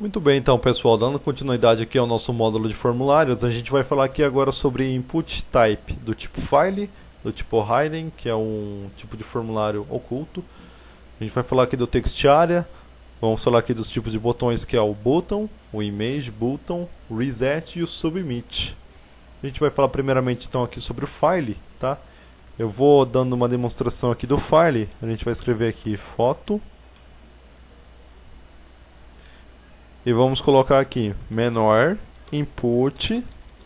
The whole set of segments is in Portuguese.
Muito bem, então, pessoal, dando continuidade aqui ao nosso módulo de formulários, a gente vai falar aqui agora sobre input type do tipo file, do tipo hidden, que é um tipo de formulário oculto. A gente vai falar aqui do text area, vamos falar aqui dos tipos de botões, que é o button, o image button, o reset e o submit. A gente vai falar primeiramente então aqui sobre o file, tá? Eu vou dando uma demonstração aqui do file. A gente vai escrever aqui foto e vamos colocar aqui menor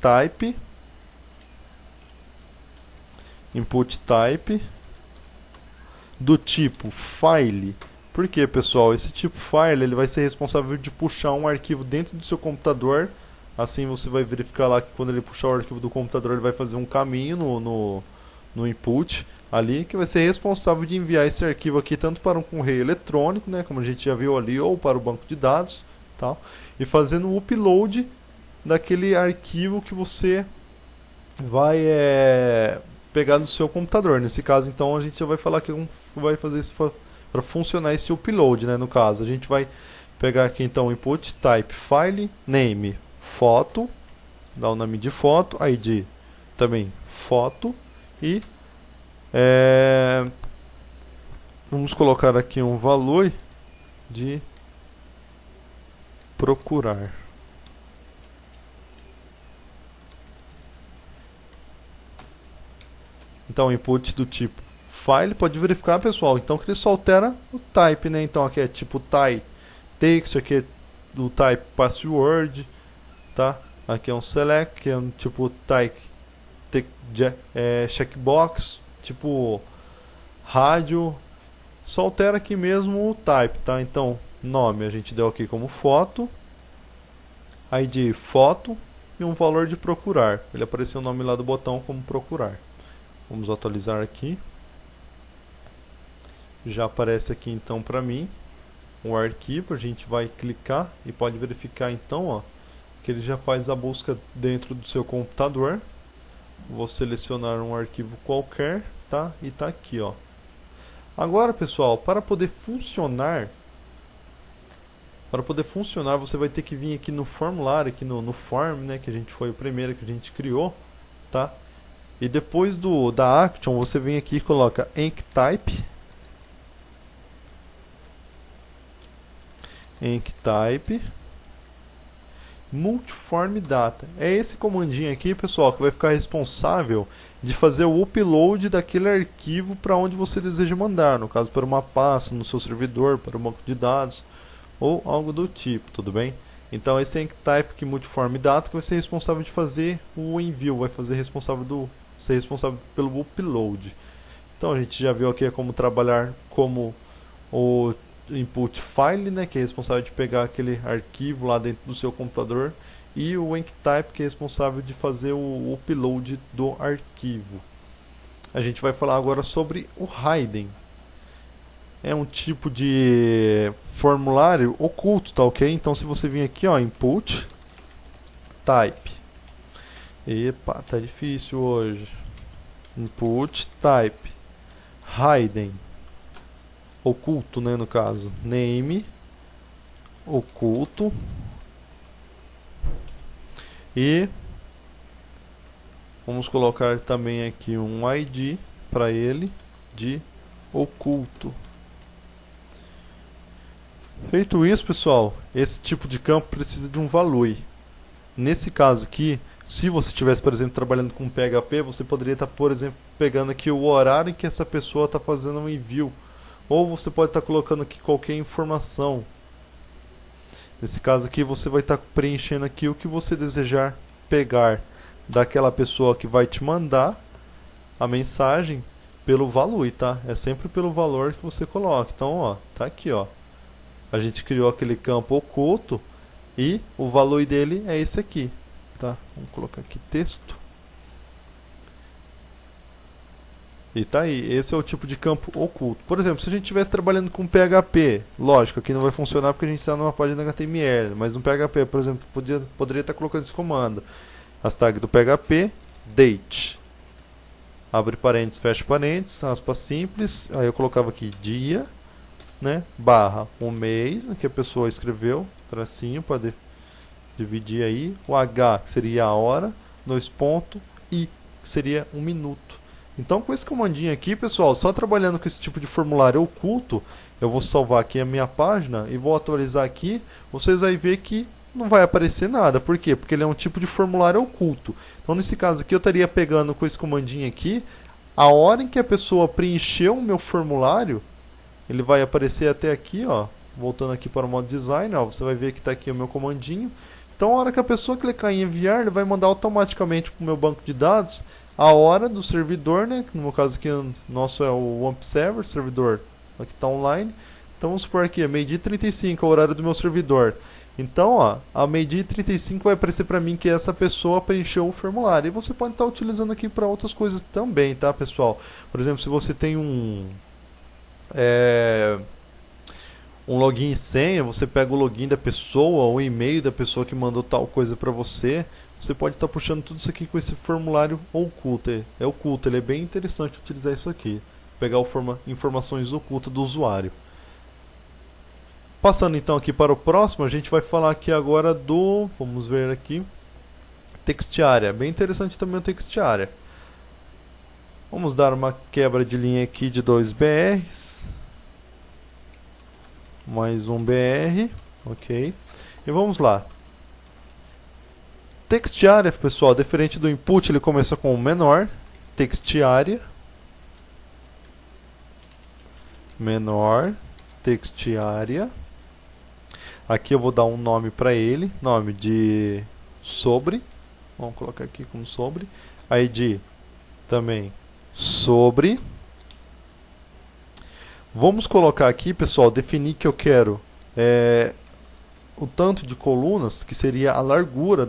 type input type do tipo file. Por quê, pessoal? Esse tipo file ele vai ser responsável de puxar um arquivo dentro do seu computador. Assim você vai verificar lá que quando ele puxar o arquivo do computador ele vai fazer um caminho no input ali, que vai ser responsável de enviar esse arquivo aqui tanto para um correio eletrônico, né, como a gente já viu ali, ou para o banco de dados, tal, e fazendo o upload daquele arquivo que você vai pegar no seu computador. Nesse caso, então, a gente já vai falar que vai fazer isso para funcionar esse upload, né? No caso, a gente vai pegar aqui então input type file name foto, dá o nome de foto, ID também foto e vamos colocar aqui um valor de procurar. Então, input do tipo file, pode verificar, pessoal, então que ele só altera o type, né? Então aqui é tipo type text, aqui é do type password, tá? Aqui é um select, que é um tipo type checkbox, tipo rádio, só altera aqui mesmo o type, tá? Então, nome a gente deu aqui como foto, ID foto e um valor de procurar. Ele apareceu o nome lá do botão como procurar. Vamos atualizar aqui. Já aparece aqui então para mim o arquivo. A gente vai clicar e pode verificar então, ó, que ele já faz a busca dentro do seu computador. Vou selecionar um arquivo qualquer, tá? E tá aqui, ó. Agora, pessoal, para poder funcionar, você vai ter que vir aqui no formulário, aqui no form, né, que a gente foi o primeiro que a gente criou, tá? E depois da action, você vem aqui e coloca enctype multiform data. É esse comandinho aqui, pessoal, que vai ficar responsável de fazer o upload daquele arquivo para onde você deseja mandar, no caso para uma pasta no seu servidor, para um banco de dados ou algo do tipo, tudo bem? Então esse enctype multiform data que vai ser responsável de fazer o envio, vai ser responsável pelo upload. Então a gente já viu aqui como trabalhar como o input file, né, que é responsável de pegar aquele arquivo lá dentro do seu computador, e o enctype, que é responsável de fazer o upload do arquivo. A gente vai falar agora sobre o hidden. É um tipo de formulário oculto, tá ok? Então se você vir aqui, ó, input type. Epa, tá difícil hoje. Input type hidden oculto, né, no caso, name oculto e vamos colocar também aqui um ID para ele de oculto. Feito isso, pessoal, esse tipo de campo precisa de um value. Nesse caso aqui, se você estivesse, por exemplo, trabalhando com PHP, você poderia estar, por exemplo, pegando aqui o horário em que essa pessoa está fazendo um envio. Ou você pode estar colocando aqui qualquer informação. Nesse caso aqui, você vai estar preenchendo aqui o que você desejar pegar daquela pessoa que vai te mandar a mensagem pelo valor, tá? É sempre pelo valor que você coloca. Então, ó, tá aqui, ó. A gente criou aquele campo oculto e o valor dele é esse aqui, tá? Vamos colocar aqui texto. E tá aí, esse é o tipo de campo oculto. Por exemplo, se a gente estivesse trabalhando com PHP, lógico, aqui não vai funcionar porque a gente está numa página HTML, mas no PHP, por exemplo, poderia estar colocando esse comando. As tags do PHP, date. Abre parênteses, fecha parênteses, aspas simples, aí eu colocava aqui dia, né, barra o mês, que a pessoa escreveu, tracinho para dividir aí, o H que seria a hora, 2 pontos, I que seria 1 minuto. Então com esse comandinho aqui, pessoal, só trabalhando com esse tipo de formulário oculto, eu vou salvar aqui a minha página e vou atualizar aqui, vocês vão ver que não vai aparecer nada. Por quê? Porque ele é um tipo de formulário oculto. Então nesse caso aqui eu estaria pegando com esse comandinho aqui, a hora em que a pessoa preencheu o meu formulário, ele vai aparecer até aqui, ó, voltando aqui para o modo design, ó, você vai ver que está aqui o meu comandinho. Então a hora que a pessoa clicar em enviar, ele vai mandar automaticamente para o meu banco de dados a hora do servidor, né, que no meu caso aqui o nosso é o WAMP Server, servidor aqui está online. Então vamos supor aqui, meio-dia 35 é o horário do meu servidor. Então, ó, a meio-dia 35 vai aparecer para mim que essa pessoa preencheu o formulário. E você pode estar utilizando aqui para outras coisas também, tá, pessoal? Por exemplo, se você tem um login e senha, você pega o login da pessoa, o e-mail da pessoa que mandou tal coisa para você. Você pode estar puxando tudo isso aqui com esse formulário oculto. É oculto, ele é bem interessante utilizar isso aqui. Pegar informações ocultas do usuário. Passando então aqui para o próximo, a gente vai falar aqui agora do, vamos ver aqui, Textiária. Bem interessante também o Textiária. Vamos dar uma quebra de linha aqui de 2 BRs. Mais um BR, ok. E vamos lá. Textiária, pessoal, diferente do input, ele começa com o menor. Textiária. Menor. Textiária. Aqui eu vou dar um nome para ele, nome de sobre, vamos colocar aqui como sobre, ID também sobre. Vamos colocar aqui, pessoal, definir que eu quero o tanto de colunas, que seria a largura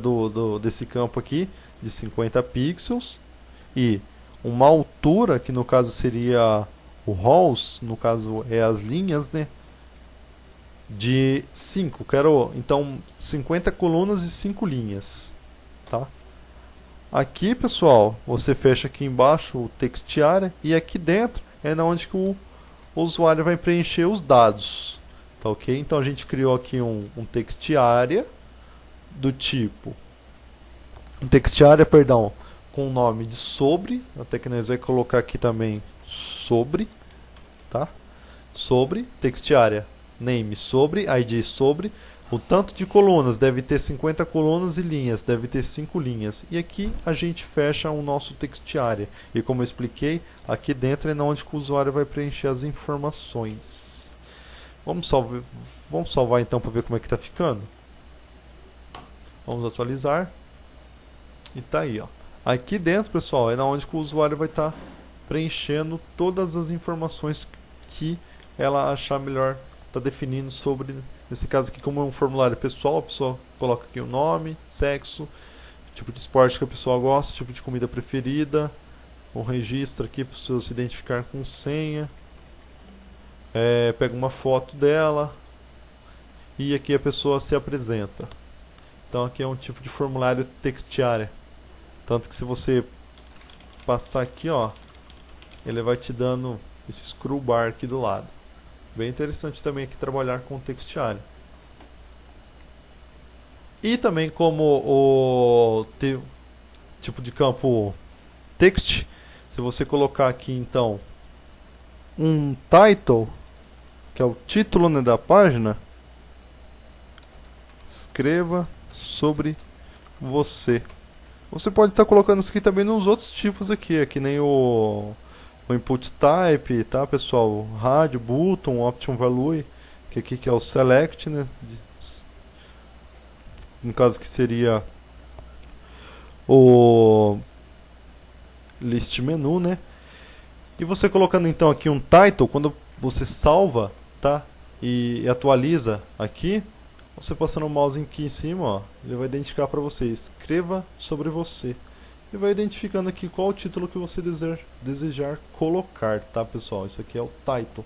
desse campo aqui, de 50 pixels, e uma altura, que no caso seria o rows, no caso é as linhas, né? De 5, quero então 50 colunas e 5 linhas, tá? Aqui, pessoal, você fecha aqui embaixo o Textiária e aqui dentro é na onde que o usuário vai preencher os dados, tá ok? Então a gente criou aqui um Textiária do tipo perdão, com o nome de sobre, até que nós vamos colocar aqui também sobre, tá? Sobre Textiária. Name sobre, ID sobre, o tanto de colunas, deve ter 50 colunas e linhas, deve ter 5 linhas. E aqui a gente fecha o nosso Textiária. E como eu expliquei, aqui dentro é onde o usuário vai preencher as informações. Vamos salvar então para ver como é que está ficando. Vamos atualizar. E tá aí, ó. Aqui dentro, pessoal, é onde o usuário vai estar preenchendo todas as informações que ela achar melhor. Está definindo sobre, nesse caso aqui, como é um formulário pessoal, a pessoa coloca aqui o nome, sexo, tipo de esporte que a pessoa gosta, tipo de comida preferida, um registro aqui para a pessoa se identificar com senha, pega uma foto dela e aqui a pessoa se apresenta. Então aqui é um tipo de formulário Textiária, tanto que se você passar aqui, ó, ele vai te dando esse scroll bar aqui do lado. Bem interessante também aqui trabalhar com o Textiária. E também como o tipo de campo text, se você colocar aqui então um title, que é o título, né, da página, escreva sobre você. Você pode estar colocando isso aqui também nos outros tipos aqui, que nem o input type, tá, pessoal? Rádio, button, option value, que aqui que é o select, né? No caso que seria o list menu, né? E você colocando então aqui um title, quando você salva, tá? E atualiza aqui, você passando o mouse aqui em cima, ó, ele vai identificar para você, escreva sobre você. E vai identificando aqui qual o título que você desejar colocar, tá, pessoal? Isso aqui é o title.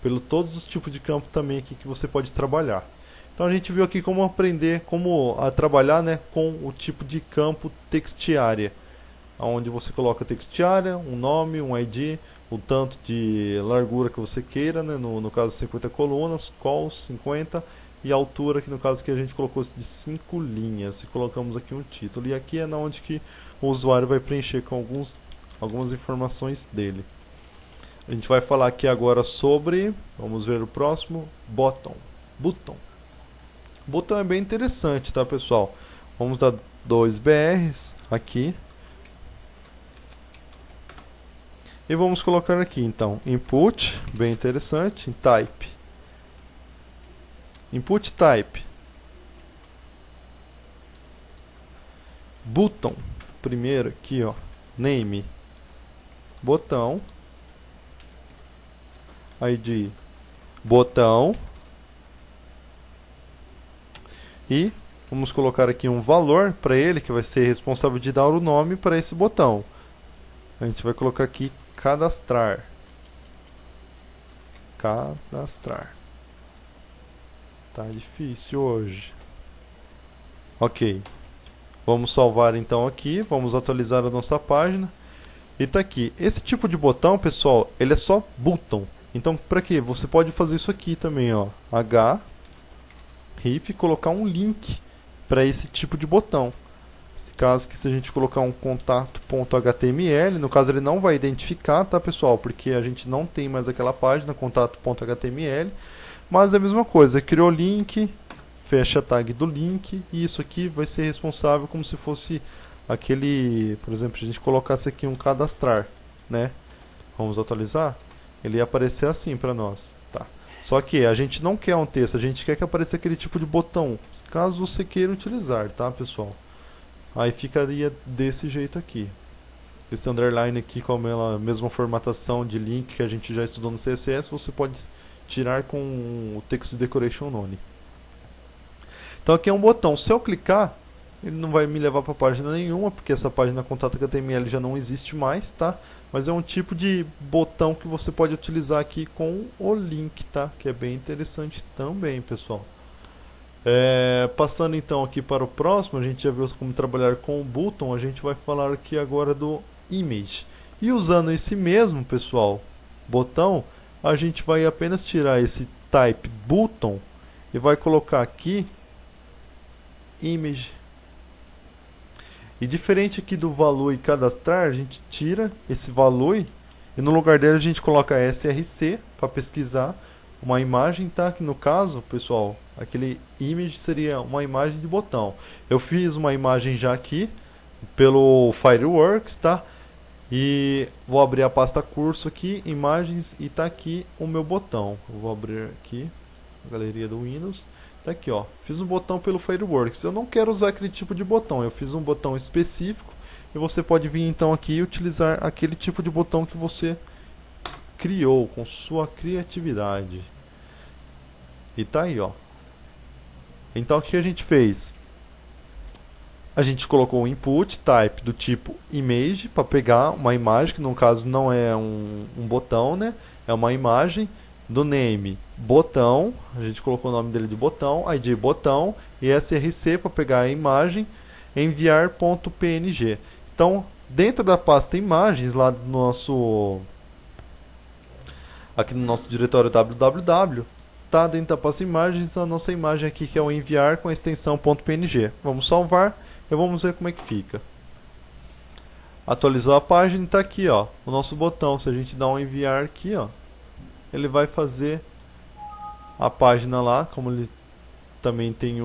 Pelo todos os tipos de campo também aqui que você pode trabalhar. Então a gente viu aqui como aprender, como trabalhar, né, com o tipo de campo Textiária. onde você coloca text area, um nome, um ID, o tanto de largura que você queira, né? No caso 50 colunas, calls 50, e a altura, que no caso que a gente colocou de 5 linhas, e colocamos aqui um título. E aqui é onde que o usuário vai preencher com algumas informações dele. A gente vai falar aqui agora sobre, vamos ver o próximo, button. Botão é bem interessante, tá, pessoal? Vamos dar 2 BRs aqui. E vamos colocar aqui, então, input, bem interessante, em type. Input type. Button, primeiro aqui, ó, name, botão, ID, botão, e vamos colocar aqui um valor para ele, que vai ser responsável de dar o nome para esse botão. A gente vai colocar aqui cadastrar. Cadastrar. Tá difícil hoje. Ok. Vamos salvar então aqui, vamos atualizar a nossa página. E tá aqui. Esse tipo de botão, pessoal, ele é só button. Então, para quê? Você pode fazer isso aqui também, ó. href, colocar um link para esse tipo de botão. Caso que se a gente colocar um contato.html, no caso ele não vai identificar, tá, pessoal? Porque a gente não tem mais aquela página, contato.html. Mas é a mesma coisa, criou link, fecha a tag do link, e isso aqui vai ser responsável como se fosse aquele, por exemplo, se a gente colocasse aqui um cadastrar, né? Vamos atualizar? Ele ia aparecer assim para nós, tá? Só que a gente não quer um texto, a gente quer que apareça aquele tipo de botão, caso você queira utilizar, tá, pessoal? Aí ficaria desse jeito aqui. Esse underline aqui, com a mesma formatação de link que a gente já estudou no CSS, você pode tirar com o text decoration only. Então aqui é um botão. Se eu clicar, ele não vai me levar para página nenhuma, porque essa página contato.html já não existe mais, tá? Mas é um tipo de botão que você pode utilizar aqui com o link, tá? Que é bem interessante também, pessoal. Passando então aqui para o próximo, a gente já viu como trabalhar com o button, a gente vai falar aqui agora do image. E usando esse mesmo, pessoal, botão, a gente vai apenas tirar esse type button e vai colocar aqui image. E diferente aqui do value e cadastrar, a gente tira esse value e no lugar dele a gente coloca src para pesquisar uma imagem, tá? Que no caso, pessoal, aquele image seria uma imagem de botão. Eu fiz uma imagem já aqui pelo Fireworks, tá? E vou abrir a pasta curso aqui, imagens, e tá aqui o meu botão. Eu vou abrir aqui a galeria do Windows. Tá aqui, ó. Fiz um botão pelo Fireworks. Eu não quero usar aquele tipo de botão. Eu fiz um botão específico e você pode vir então aqui e utilizar aquele tipo de botão que você criou com sua criatividade. E tá aí, ó. Então o que a gente fez? A gente colocou um input type do tipo image para pegar uma imagem, que no caso não é um botão, né? É uma imagem. Do name botão, a gente colocou o nome dele de botão, ID botão e src para pegar a imagem, enviar.png. Então, dentro da pasta imagens, lá do nosso aqui no nosso diretório www, tá dentro da pasta imagens a nossa imagem aqui, que é o enviar com a extensão .png. Vamos salvar e vamos ver como é que fica. Atualizou a página e está aqui, ó, o nosso botão. Se a gente dá um enviar aqui, ó, ele vai fazer a página lá, como ele também tem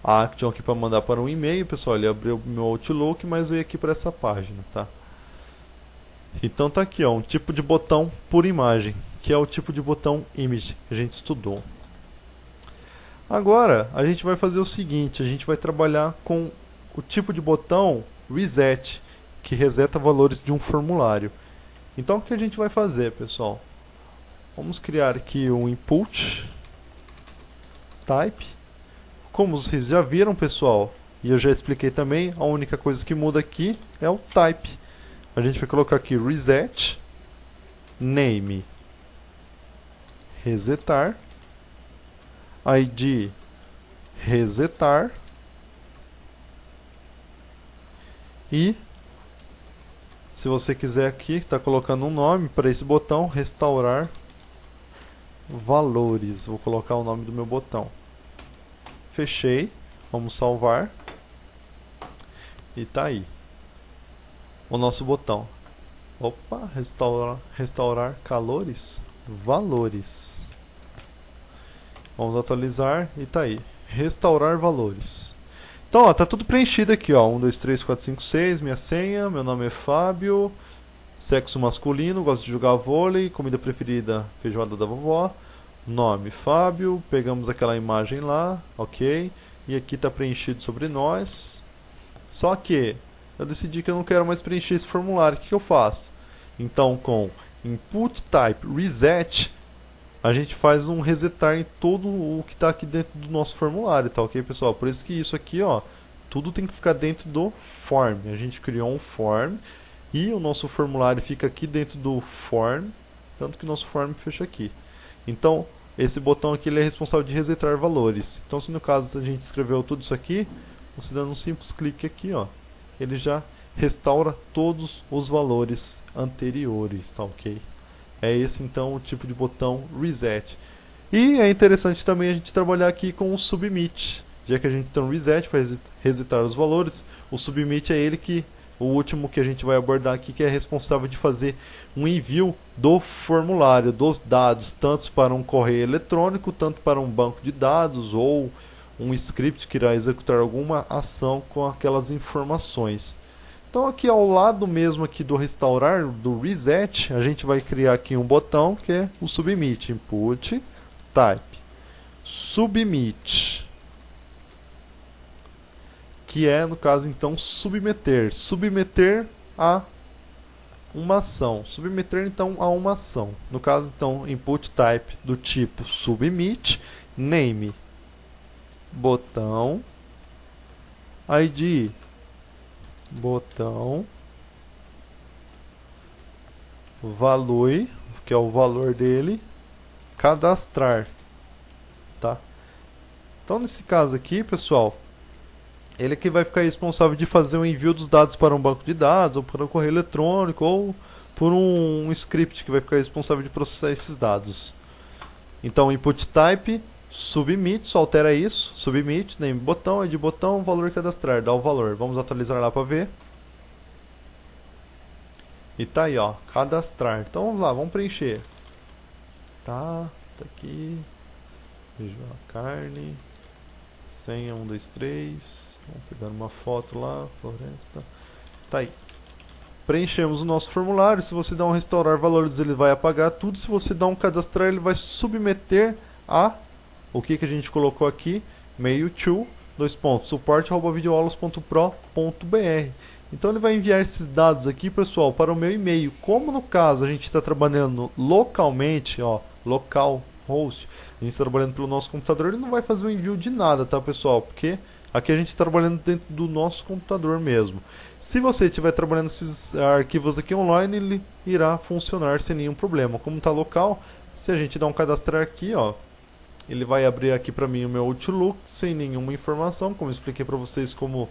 a action aqui para mandar para um e-mail, pessoal. Ele abriu o meu Outlook, mas veio aqui para essa página, tá? Então tá aqui, ó, um tipo de botão por imagem, que é o tipo de botão image que a gente estudou. Agora a gente vai fazer o seguinte, a gente vai trabalhar com o tipo de botão reset, que reseta valores de um formulário. Então o que a gente vai fazer, pessoal? Vamos criar aqui um input type. Como vocês já viram, pessoal, e eu já expliquei também, a única coisa que muda aqui é o type. A gente vai colocar aqui reset name resetar ID resetar E se você quiser aqui, está colocando um nome para esse botão, restaurar valores. Vou colocar o nome do meu botão. Fechei. Vamos salvar. E tá aí o nosso botão. Opa, restaurar calores, valores. Vamos atualizar e tá aí. Restaurar valores. Então, ó, tá tudo preenchido aqui, ó. 1, 2, 3, 4, 5, 6, minha senha, meu nome é Fábio, sexo masculino, gosto de jogar vôlei, comida preferida, feijoada da vovó, nome Fábio, pegamos aquela imagem lá, ok, e aqui tá preenchido sobre nós. Só que eu decidi que eu não quero mais preencher esse formulário, o que eu faço? Então, com input type reset, a gente faz um resetar em todo o que está aqui dentro do nosso formulário, tá ok, pessoal? Por isso que isso aqui, ó, tudo tem que ficar dentro do form. A gente criou um form e o nosso formulário fica aqui dentro do form, tanto que o nosso form fecha aqui. Então, esse botão aqui ele é responsável de resetar valores. Então, se no caso a gente escreveu tudo isso aqui, você dando um simples clique aqui, ó, ele já restaura todos os valores anteriores, tá ok? É esse então o tipo de botão reset. E é interessante também a gente trabalhar aqui com o submit. Já que a gente tem um reset para resetar os valores, o submit é ele que, o último que a gente vai abordar aqui, que é responsável de fazer um envio do formulário, dos dados, tanto para um correio eletrônico, tanto para um banco de dados ou um script que irá executar alguma ação com aquelas informações. Então aqui ao lado mesmo aqui do restaurar, do reset, a gente vai criar aqui um botão que é o submit, input type submit, que é no caso então submeter a uma ação, submeter então a uma ação. No caso então input type do tipo submit, name botão, ID botão, valor, que é o valor dele, cadastrar, tá? Então nesse caso aqui, pessoal, ele que vai ficar responsável de fazer o envio dos dados para um banco de dados, ou para um correio eletrônico, ou por um script que vai ficar responsável de processar esses dados. Então input type submit, só altera isso, submit, name botão, ID botão, valor cadastrar, dá o valor. Vamos atualizar lá para ver. E tá aí, ó, cadastrar. Então vamos lá, vamos preencher. Tá aqui. Feijão, carne. Senha 1, 2, 3. Vamos pegar uma foto lá, floresta. Tá aí. Preenchemos o nosso formulário. Se você dá um restaurar valores, ele vai apagar tudo. Se você dá um cadastrar, ele vai submeter a o que a gente colocou aqui, mail to, suporte@videoaulas.pro.br. Então ele vai enviar esses dados aqui, pessoal, para o meu e-mail. Como no caso a gente está trabalhando localmente, ó, local host, a gente está trabalhando pelo nosso computador, ele não vai fazer o envio de nada, tá, pessoal? Porque aqui a gente está trabalhando dentro do nosso computador mesmo. Se você estiver trabalhando esses arquivos aqui online, ele irá funcionar sem nenhum problema. Como está local, se a gente dá um cadastrar aqui, ó, ele vai abrir aqui para mim o meu Outlook sem nenhuma informação, como eu expliquei para vocês, como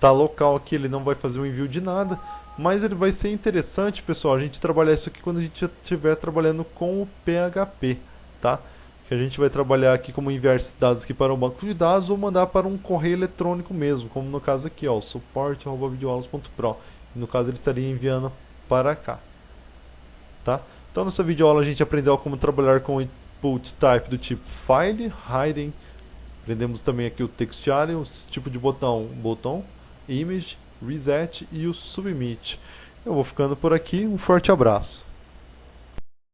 tá local aqui, ele não vai fazer o envio de nada, mas ele vai ser interessante, pessoal, a gente trabalhar isso aqui quando a gente estiver trabalhando com o PHP, tá? Que a gente vai trabalhar aqui como enviar esses dados aqui para um banco de dados ou mandar para um correio eletrônico mesmo, como no caso aqui, ó, suporte@videoaulas.pro. No caso ele estaria enviando para cá, tá? Então nessa videoaula a gente aprendeu como trabalhar com input type do tipo file, hidden, aprendemos também aqui o textiário, o tipo de botão, image, reset e o submit. Eu vou ficando por aqui, um forte abraço.